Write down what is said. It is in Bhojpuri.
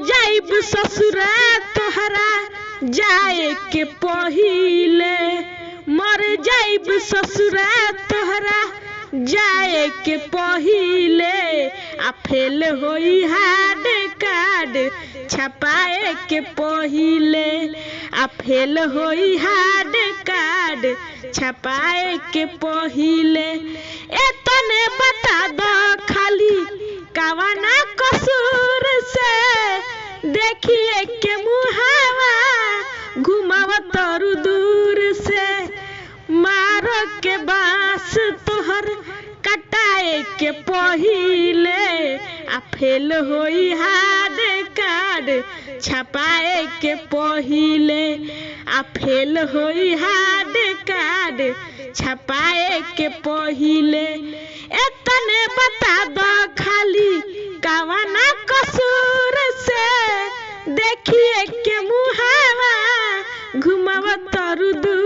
जाइब ससुरा तोहरा जाए के पहिले, मर जाइब ससुरा तोहरा जाए के पहिले, आ फेल होई हार्ड कार्ड छपाए के पहिले, आ फेल होई हार्ड कार्ड छपाए के पहिले। एतने बता दो खाली कवना कसूर से देखिए के मुहावा घुमावतरु दूर से, मारो के बांस तोहर कटाए के पहिले, आ फेल होई हार्ड कार्ड छपाए के पहिले, आ फेल होई हार्ड कार्ड छपाए के पहिले। एतने बता दो खाली कवना कसूर से देखिए के मुहावा घुमावतरु दूर